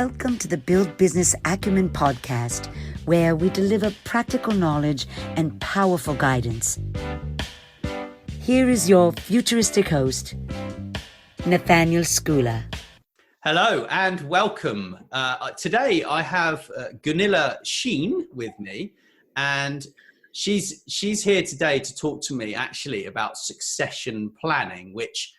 Welcome to the Build Business Acumen podcast, where we deliver practical knowledge and powerful guidance. Here is your futuristic host, Nathaniel Skula. Hello and welcome. Today I have Nelly Shein with me, and she's here today to talk to me actually about succession planning, which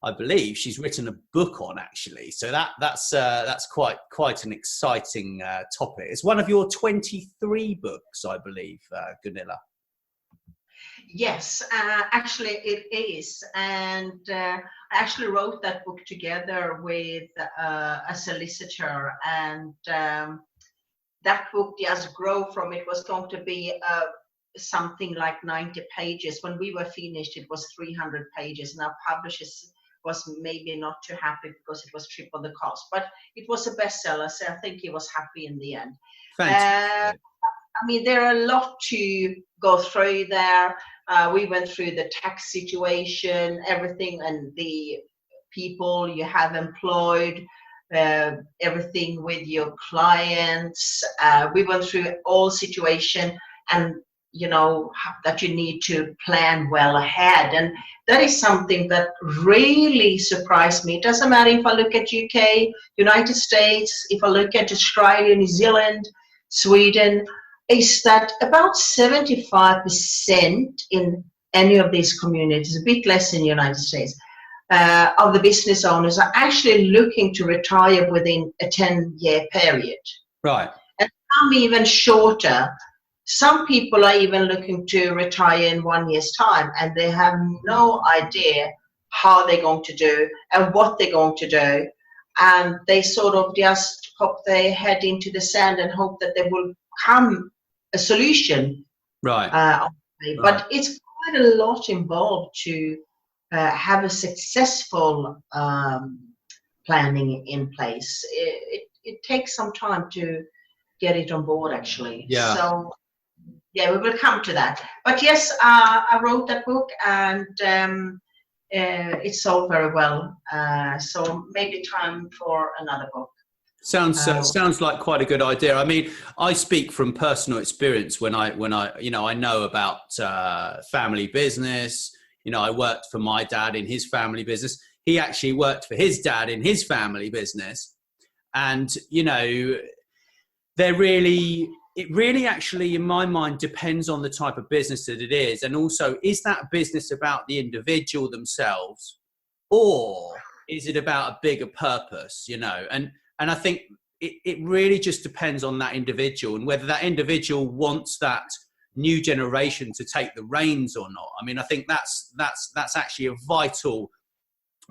I believe she's written a book on actually. So that's quite an exciting topic. It's one of your 23 books, I believe, Nelly. Yes, actually it is. And I actually wrote that book together with a solicitor, and that book just grew from, it was going to be something like 90 pages. When we were finished, it was 300 pages. Now publishers was maybe not too happy because it was triple the cost, but it was a bestseller, so I think he was happy in the end. I mean, there are a lot to go through there. We went through the tax situation, everything, and the people you have employed, everything with your clients. We went through all situation, and you know that you need to plan well ahead, and that is something that really surprised me. It doesn't matter if I look at UK, United States, if I look at Australia, New Zealand, Sweden, is that about 75% in any of these communities, a bit less in the United States, of the business owners are actually looking to retire within a 10-year period. Right. And some even shorter. Some people are even looking to retire in 1 year's time, and they have no idea how they're going to do and what they're going to do. And they sort of just pop their head into the sand and hope that there will come a solution. Right. But it's quite a lot involved to have a successful planning in place. It takes some time to get it on board, actually. Yeah. So, yeah, we will come to that. But yes, I wrote that book, and it sold very well. So maybe time for another book. Sounds like quite a good idea. I mean, I speak from personal experience when I I know about family business. You know, I worked for my dad in his family business. He actually worked for his dad in his family business, and you know, it really actually, in my mind, depends on the type of business that it is, and also, is that business about the individual themselves, or is it about a bigger purpose? You know, and I think it really just depends on that individual and whether that individual wants that new generation to take the reins or not. I mean, I think that's actually a vital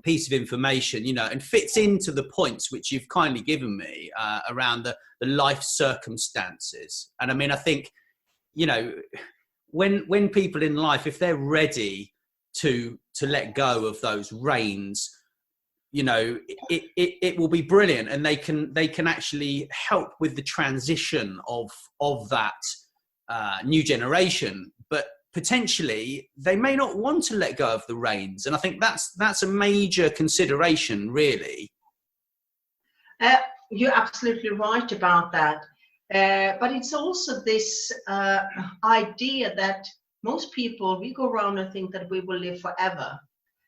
piece of information, you know, and fits into the points which you've kindly given me around the life circumstances. And I mean, I think, you know, when people in life, if they're ready to let go of those reins, you know, it will be brilliant, and they can actually help with the transition of that new generation. But potentially they may not want to let go of the reins, and I think that's a major consideration, really. You're absolutely right about that, but it's also this idea that most people, we go around and think that we will live forever.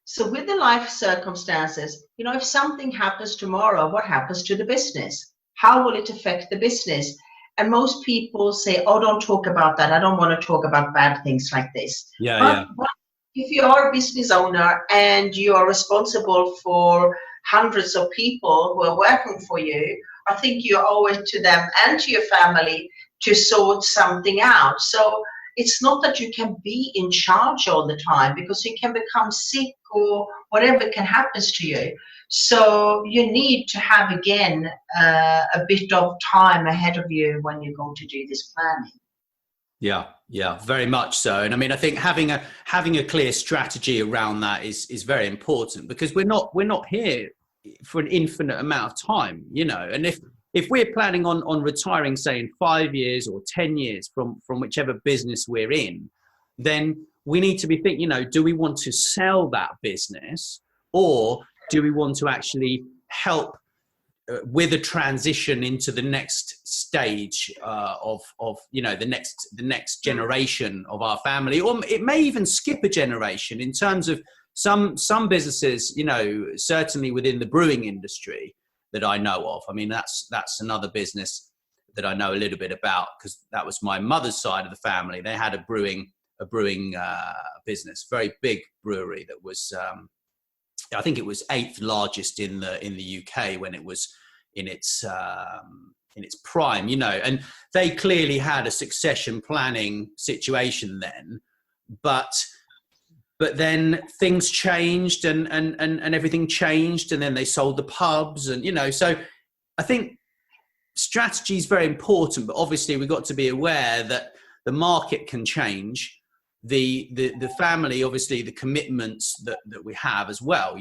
So with the life circumstances, you know, if something happens tomorrow, what happens to the business? How will it affect the business? And most people say, oh, don't talk about that. I don't want to talk about bad things like this. But if you are a business owner and you are responsible for hundreds of people who are working for you, I think you owe it to them and to your family to sort something out. So it's not that you can be in charge all the time, because you can become sick or whatever can happen to you. So you need to have, again, a bit of time ahead of you when you're going to do this planning. Yeah, very much so. And I mean, I think having a clear strategy around that is very important, because we're not here for an infinite amount of time, you know. And if we're planning on retiring, say in 5 years or 10 years from whichever business we're in, then we need to be thinking, you know, do we want to sell that business, or do we want to actually help with a transition into the next stage of the next generation of our family, or it may even skip a generation in terms of some businesses, certainly within the brewing industry that I know of. I mean, that's another business that I know a little bit about, because that was my mother's side of the family. They had a brewing business, very big brewery that was, I think it was 8th largest in the UK when it was in its prime, and they clearly had a succession planning situation then, but then things changed and everything changed, and then they sold the pubs, and so I think strategy is very important, but obviously we've got to be aware that the market can change. The family, obviously, the commitments that we have as well,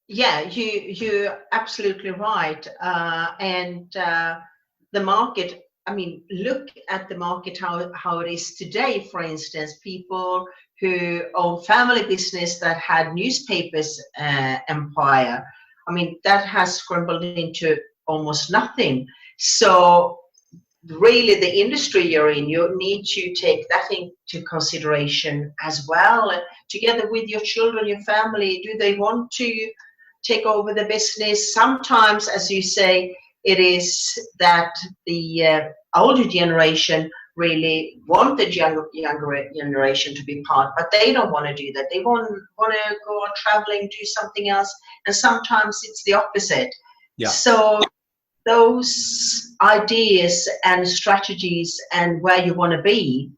Yeah, you're absolutely right. And the market, I mean, look at the market, how it is today. For instance, people who own family business that had newspapers empire, I mean, that has scrambled into almost nothing. So really, the industry you're in, you need to take that into consideration as well. Together with your children, your family, do they want to take over the business? Sometimes, as you say, it is that the older generation really want the younger generation to be part, but they don't want to do that. They want to go on traveling, do something else, and sometimes it's the opposite. Yeah. So those ideas and strategies and where you want to be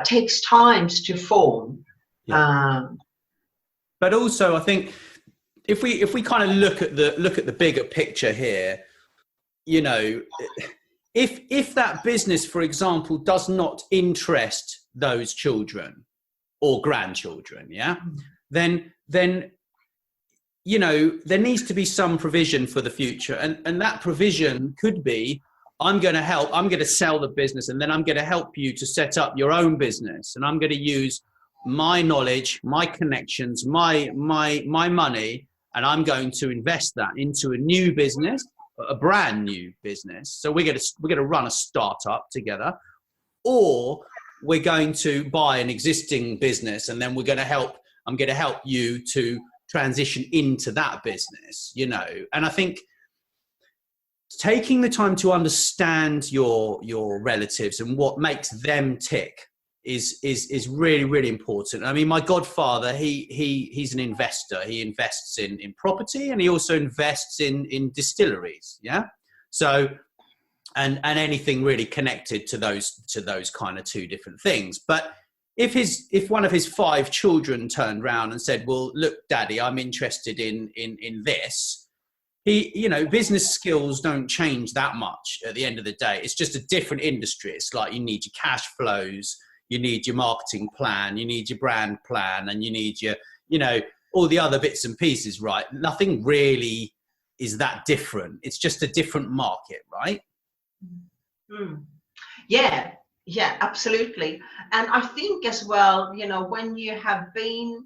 takes time to form. Yeah. But also, I think if we kind of look at the bigger picture here, if that business, for example, does not interest those children or grandchildren, then there needs to be some provision for the future, and that provision could be, I'm going to sell the business, and then I'm going to help you to set up your own business, and I'm going to use my knowledge, my connections, my money, and I'm going to invest that into a new business, a brand new business. So we're going to run a startup together, or we're going to buy an existing business, and then I'm going to help you to transition into that business, and I think taking the time to understand your relatives and what makes them tick is really, really important. I mean, my godfather, he's an investor. He invests in property, and he also invests in distilleries. Yeah. So, and anything really connected to those kind of two different things. But if one of his 5 children turned around and said, well, look, Daddy, I'm interested in this, business skills don't change that much at the end of the day. It's just a different industry. It's like you need your cash flows, you need your marketing plan, you need your brand plan, and you need your, all the other bits and pieces, right? Nothing really is that different. It's just a different market, right? Mm. Yeah, absolutely. And I think as well, when you have been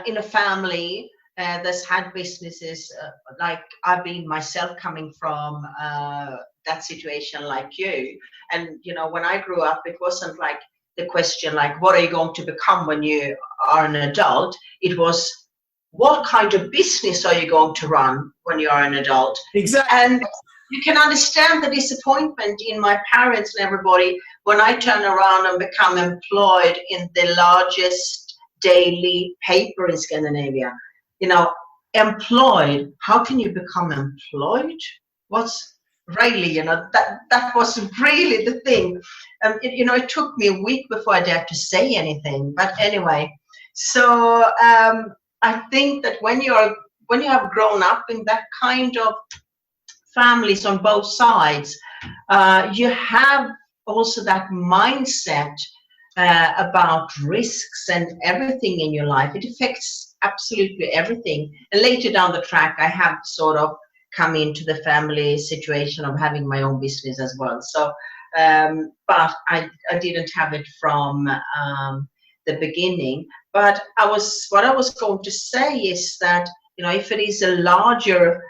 in a family that's had businesses, like I've been myself, coming from that situation like you. And, when I grew up, it wasn't like the question, like, what are you going to become when you are an adult? It was, what kind of business are you going to run when you are an adult? Exactly. And you can understand the disappointment in my parents and everybody when I turn around and become employed in the largest daily paper in Scandinavia. Employed. How can you become employed? What's really, that was really the thing. It took me a week before I dared to say anything. But anyway, so I think that when you have grown up in that kind of families on both sides, you have also that mindset about risks and everything in your life. It affects absolutely everything. And later down the track, I have sort of come into the family situation of having my own business as well. So, but I didn't have it from the beginning. But what I was going to say is that if it is a larger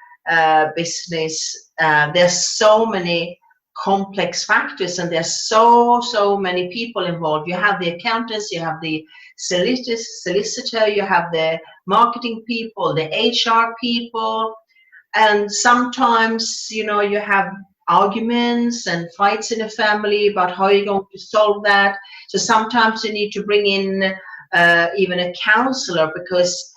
business, there's so many complex factors, and there's so many people involved. You have the accountants, you have the solicitor, you have the marketing people, the HR people, and sometimes you have arguments and fights in a family about how you're going to solve that. So sometimes you need to bring in even a counselor, because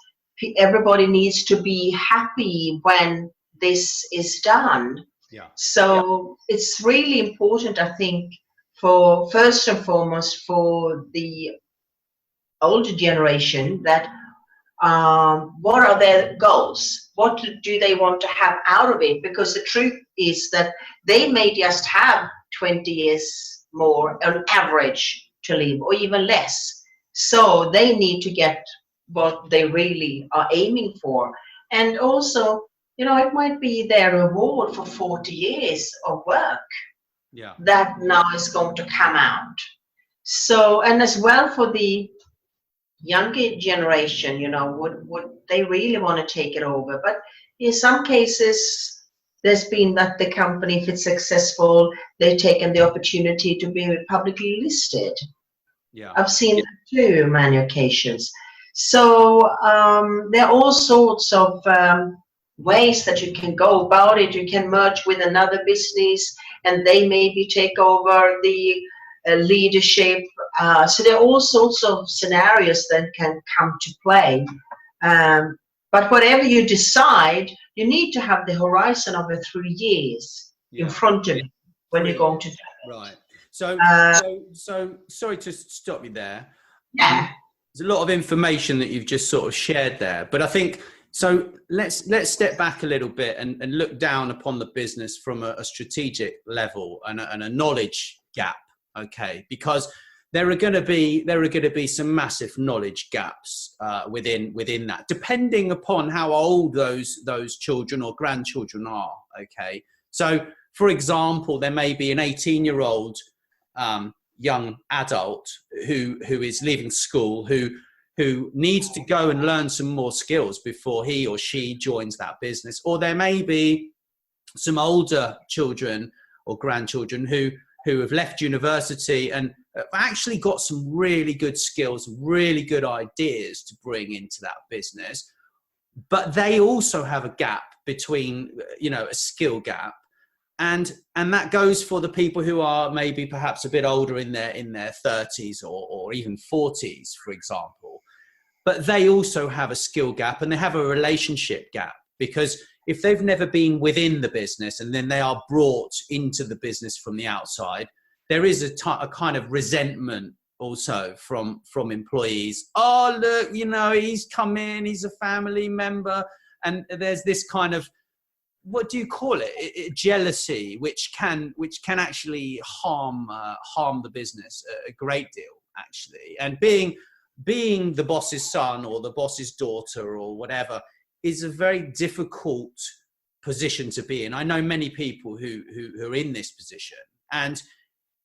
everybody needs to be happy when this is done. Yeah. So it's really important, I think, for first and foremost for the older generation, that what are their goals? What do they want to have out of it? Because the truth is that they may just have 20 years more on average to live, or even less. So they need to get what they really are aiming for. And also, it might be their reward for 40 years of work that now is going to come out. So, and as well for the younger generation, would they really want to take it over? But in some cases, there's been that the company, if it's successful, they've taken the opportunity to be publicly listed. Yeah, I've seen that too on many occasions. So there are all sorts of ways that you can go about it. You can merge with another business, and they maybe take over the leadership. So there are all sorts of scenarios that can come to play. But whatever you decide, you need to have the horizon of 3 years in front of you when you're going to do it. Right. So sorry to stop you there. Yeah. There's a lot of information that you've just sort of shared there, but I think, so let's step back a little bit and look down upon the business from a strategic level and a knowledge gap. Okay, because there are going to be some massive knowledge gaps within that, depending upon how old those children or grandchildren are. Okay, so for example, there may be an 18-year-old young adult who is leaving school, who needs to go and learn some more skills before he or she joins that business. Or there may be some older children or grandchildren who have left university and have actually got some really good skills, really good ideas to bring into that business. But they also have a gap between, a skill gap. And that goes for the people who are maybe perhaps a bit older in their 30s or even 40s, for example. But they also have a skill gap, and they have a relationship gap, because if they've never been within the business and then they are brought into the business from the outside, there is a kind of resentment also from employees. Oh, look, he's come in, he's a family member. And there's this kind of, what do you call it? Jealousy, which can actually harm the business a great deal, actually. And being the boss's son or the boss's daughter or whatever is a very difficult position to be in. I know many people who are in this position, and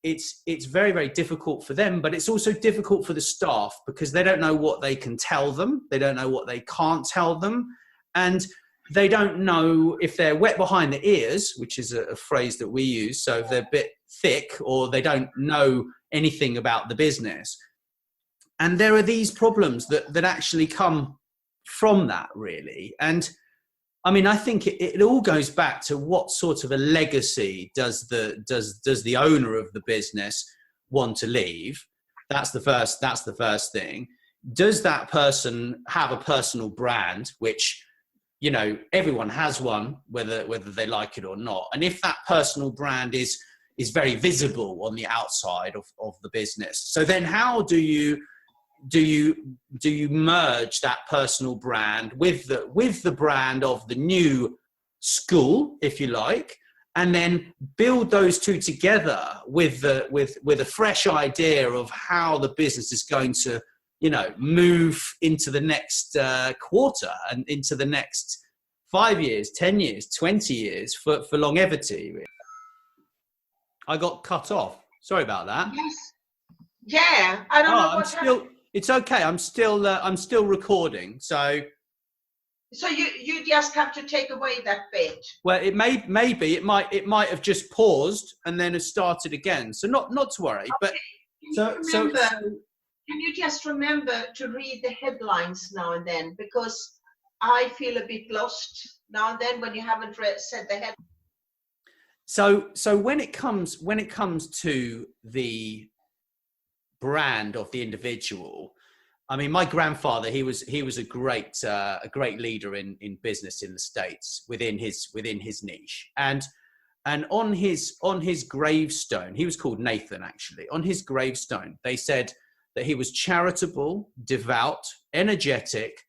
it's very, very difficult for them, but it's also difficult for the staff, because they don't know what they can tell them. They don't know what they can't tell them. And they don't know if they're wet behind the ears, which is a phrase that we use. So if they're a bit thick, or they don't know anything about the business. And there are these problems that actually come from that, really. And I mean, I think it all goes back to what sort of a legacy does the owner of the business want to leave? That's the first thing. Does that person have a personal brand, which, everyone has one, whether they like it or not. And if that personal brand is very visible on the outside of the business, so then how do you merge that personal brand with the brand of the new school, if you like, and then build those two together with a fresh idea of how the business is going to, move into the next quarter and into the next 5 years, 10 years, 20 years for longevity. Really. I got cut off. Sorry about that. Yes. Yeah. I don't know what happened. It's okay. I'm still recording. So So you just have to take away that bit. Well, it might have just paused and then has started again. So not to worry. Okay. But can you just remember to read the headlines now and then, because I feel a bit lost now and then when you haven't said the head. So when it comes to the brand of the individual, I mean, my grandfather, he was a great leader in business in the States within his niche, and on his gravestone, he was called Nathan, actually. On his gravestone, they said that he was charitable, devout, energetic,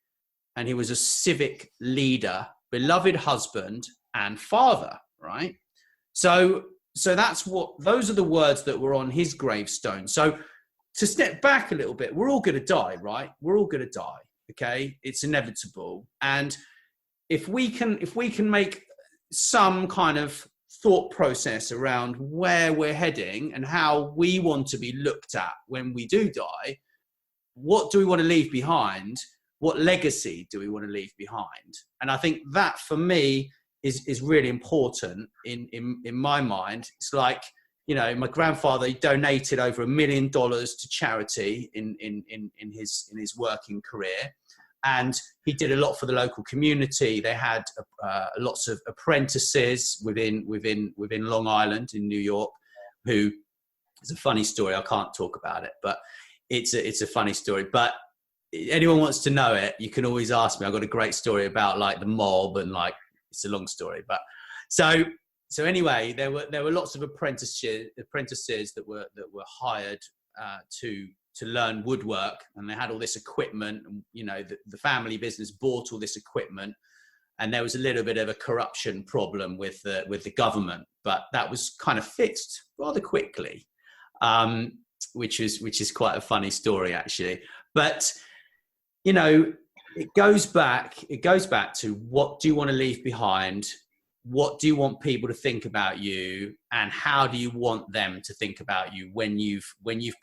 and he was a civic leader, beloved husband, and father. Right. So those are the words that were on his gravestone. So to step back a little bit, we're all going to die, right? We're all going to die. Okay. It's inevitable. And if we can make some kind of thought process around where we're heading and how we want to be looked at when we do die, what do we want to leave behind? What legacy do we want to leave behind? And I think that for me is really important in my mind. It's like, you know, my grandfather, he donated over $1 million to charity in his working career, and he did a lot for the local community. They had lots of apprentices within Long Island in New York, who is a funny story. I can't talk about it, but it's a funny story. But anyone wants to know it, you can always ask me. I've got a great story about like the mob, and like, it's a long story, but so anyway, there were lots of apprentices that were hired to learn woodwork, and they had all this equipment, and you know, the family business bought all this equipment, and there was a little bit of a corruption problem with the government, but that was kind of fixed rather quickly, which is quite a funny story, actually. But you know, it goes back to, what do you want to leave behind? What do you want people to think about you, and how do you want them to think about you when you've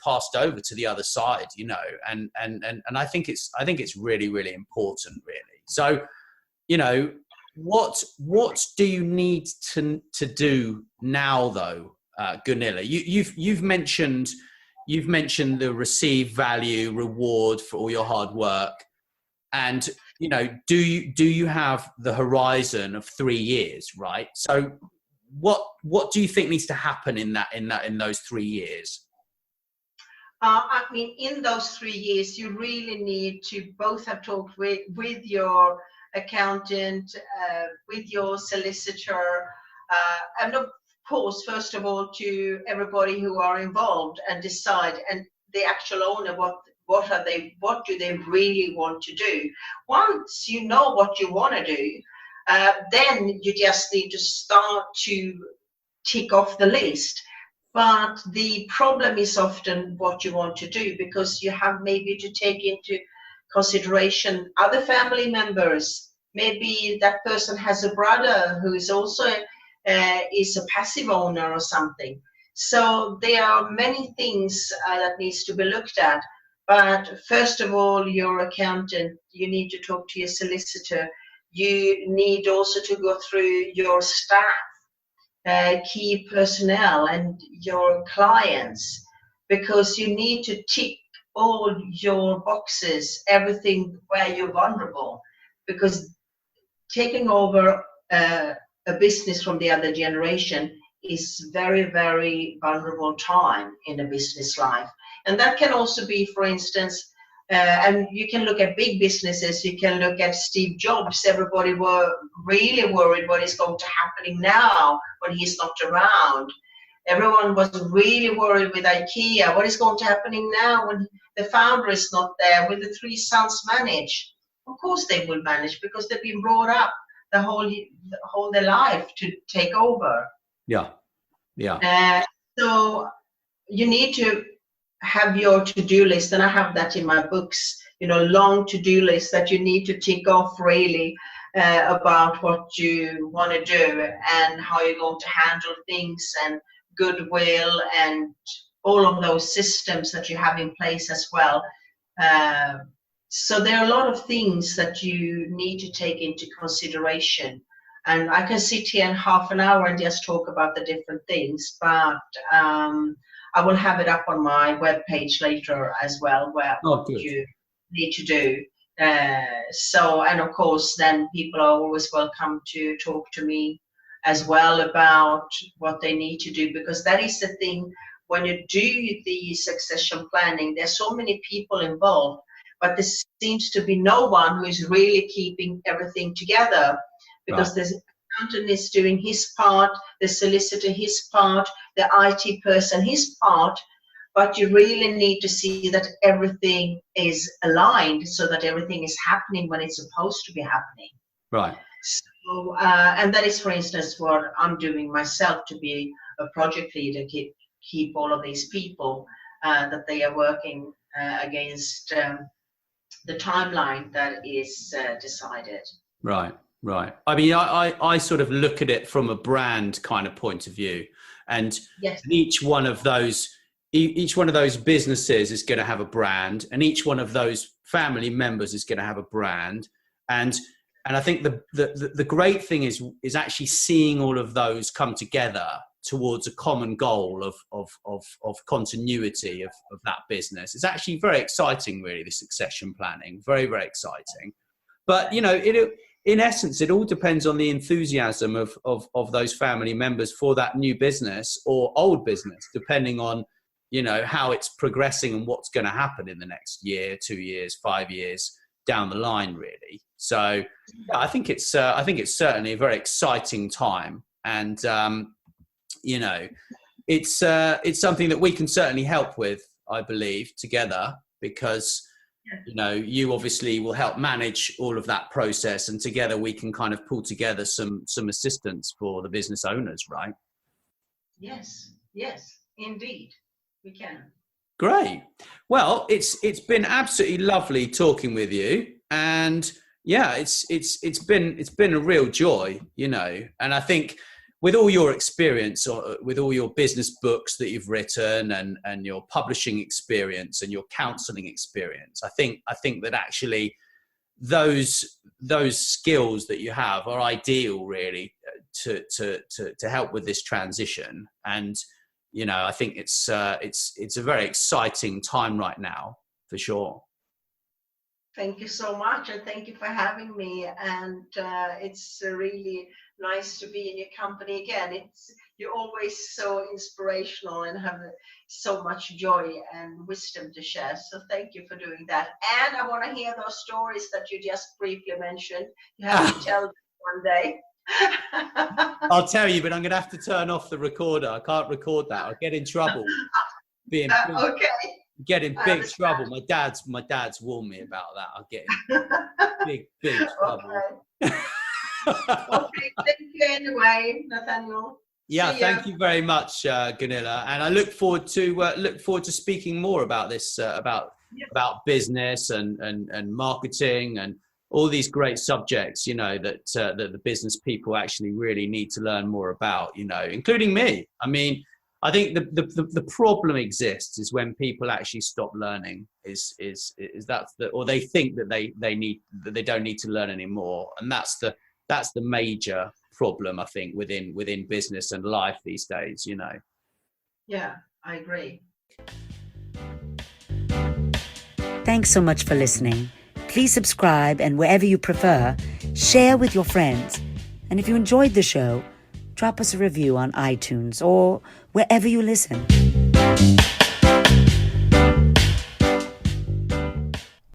passed over to the other side? You know, and I think it's really, really important, really. So, you know, what do you need to do now, though, Gunilla? You've mentioned the receive value reward for all your hard work. And, you know, do you have the horizon of 3 years, right? So what do you think needs to happen in those 3 years? I mean, in those 3 years, you really need to both have talked with your accountant, with your solicitor, and of course, first of all, to everybody who are involved, and decide, and the actual owner, what do they really want to do. Once you know what you want to do, then you just need to start to tick off the list. But the problem is often what you want to do, because you have maybe to take into consideration other family members. Maybe that person has a brother who is also is a passive owner or something. So there are many things that needs to be looked at. But first of all, your accountant, you need to talk to your solicitor. You need also to go through your staff, key personnel, and your clients, because you need to tick all your boxes, everything where you're vulnerable, because taking over a business from the other generation is very, very vulnerable time in a business life. And that can also be, for instance, and you can look at big businesses, you can look at Steve Jobs. Everybody were really worried what is going to happen now when he's not around. Everyone was really worried with IKEA. What is going to happen now when the founder is not there? Will the 3 sons manage? Of course they will manage, because they've been brought up the whole their life to take over. Yeah. So you need to have your to-do list, and I have that in my books, you know, long to-do list that you need to tick off really about what you want to do and how you're going to handle things, and goodwill, and all of those systems that you have in place as well. So there are a lot of things that you need to take into consideration. And I can sit here in half an hour and just talk about the different things, but I will have it up on my webpage later as well, where what you need to do. And of course, then people are always welcome to talk to me as well about what they need to do, because that is the thing. When you do the succession planning, there's so many people involved, but there seems to be no one who is really keeping everything together, because the accountant is doing his part, the solicitor his part, the IT person his part, but you really need to see that everything is aligned so that everything is happening when it's supposed to be happening. Right. So, and that is, for instance, what I'm doing myself, to be a project leader, keep all of these people that they are working against the timeline that is decided. Right. I mean, I sort of look at it from a brand kind of point of view, and each one of those businesses is going to have a brand, and each one of those family members is going to have a brand, and I think the great thing is actually seeing all of those come together towards a common goal of continuity of that business. It's actually very exciting, really, the succession planning. Very, very exciting. But, you know, in essence, it all depends on the enthusiasm of those family members for that new business or old business, depending on, you know, how it's progressing and what's going to happen in the next year, 2 years, 5 years down the line, really. So I think it's certainly a very exciting time. And, you know, it's something that we can certainly help with, I believe, together, because, you know, you obviously will help manage all of that process, and together we can kind of pull together some assistance for the business owners, right? Yes, indeed, we can. Great. Well, it's been absolutely lovely talking with you, and yeah, it's been a real joy, you know. And I think with all your experience, or with all your business books that you've written, and your publishing experience and your counseling experience, I think that actually those skills that you have are ideal, really, to help with this transition. And, you know, I think it's a very exciting time right now, for sure. Thank you so much, and thank you for having me. And it's really nice to be in your company again. You're always so inspirational and have so much joy and wisdom to share. So thank you for doing that. And I want to hear those stories that you just briefly mentioned. You have to tell them one day. I'll tell you, but I'm going to have to turn off the recorder. I can't record that. I'll get in trouble. Okay. Get in big trouble. My dad's warned me about that. I'll get in big trouble. Okay. Okay, thank you anyway, Nathaniel. Yeah, thank you very much, Gunilla, and I look forward to speaking more about this, about business and marketing and all these great subjects, you know, that the business people actually really need to learn more about, you know, including me. I mean, I think the problem exists is when people actually stop learning, or they think that they don't need to learn anymore, and that's the major problem, I think, within business and life these days, you know. Yeah, I agree. Thanks so much for listening. Please subscribe, and wherever you prefer, share with your friends. And if you enjoyed the show, drop us a review on iTunes or wherever you listen.